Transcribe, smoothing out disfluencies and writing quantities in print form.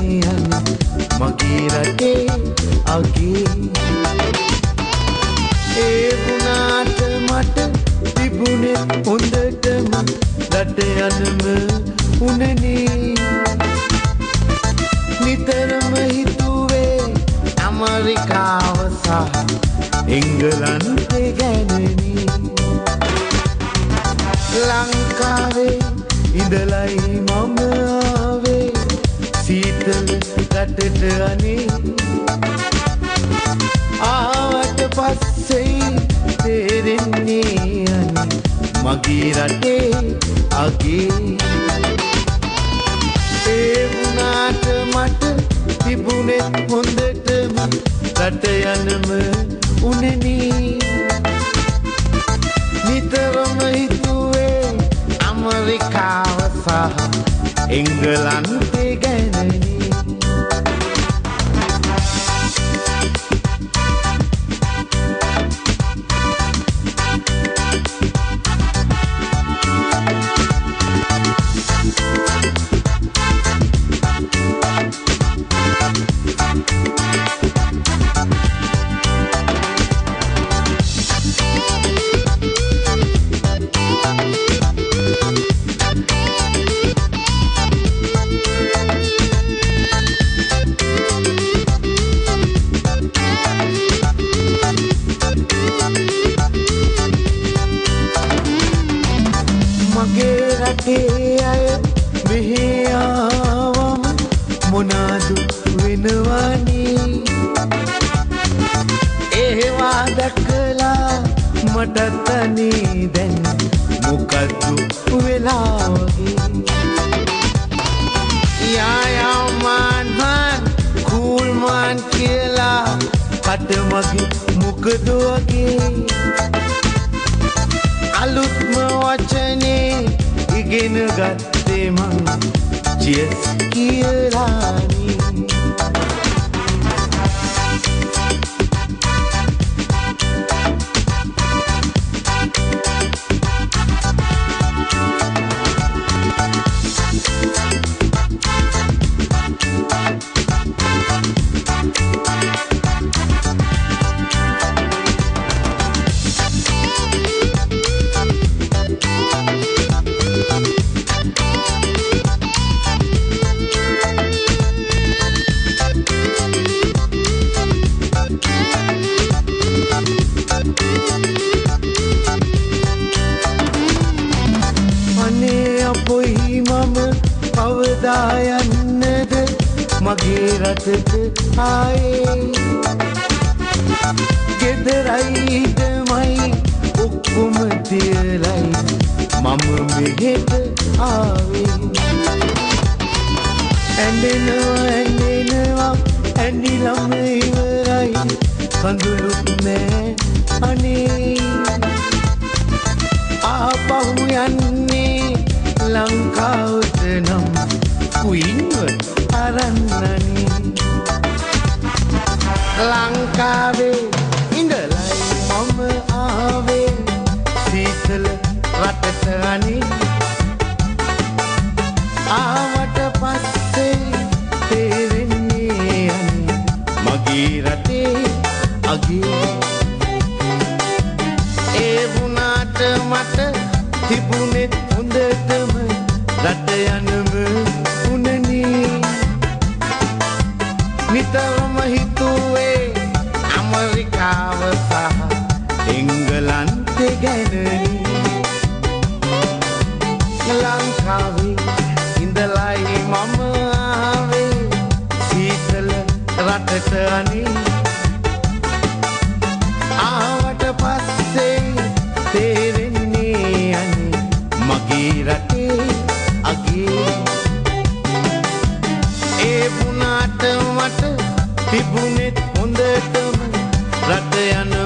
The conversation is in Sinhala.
යන්නේ මගේ රටේ අගේ ඒ වුණාට මට තිබුණේ හොඳටම රට යනම උනනේ නිතරම හිතුවේ ඇමරිකාව සහ එංගලන්තේ ගැනනේ ලංකාවේ ඉඳලයි මම ආවේ සීතල රටට අනේ ආවට පස්සේ තේරෙන්නේ අනේ මගේ රටේ අගේ ඒ වුණාට මට තිබුණේ හොඳටම රට යනම උනනේ නිතරම හිතුවේ ඇමරිකාව සහ එංගලන්තේ ගැනනේ රටේ අය මෙහෙ ආවම මොනාද වෙනවනේ ඒවා දැකලා මටත් අනේ දැන් මොකද්ද වෙලා වගේ යා මාන් කූල් මාන් කියලා කට මගේ මොකද වගේ අලුත්ම වචනේ ඉගෙන ගත්තේ මං cheers කියලානේ අපොයි මම කවදා යන්නද මගේ රටට ආයේ ගෙදරයි තමයි ඔක්කොම තියලයි මම මෙහෙට ආවේ ඇඬෙනවා ඇඬිලම ඉවරයි කඳුළුත් නෑ අනේ ආපහු යන්නේ ලංකාවට නම් කුයින්ව අරන්නනේ ලංකාවේ ඉඳලයි මම ආවේ සීතල රටට අනේ ආවට පස්සේ තේරෙන්නේ අනේ මගේ රටේ අගේ ඒ වුණාට මට තිබුණේ හොඳටම රට යනම උනනේ නිතරම හිතුවේ ඇමරිකාව සහ එංගලන්තේ ගැනනේ ලංකාවේ ඉඳලයි මම ආවේ සීතල රටට අනේ ආවට පස්සේ තේරෙන්නේ අනේ මගේ රටේ අගේ ඒ වුණාට මට තිබුණේ හොඳටම රට යන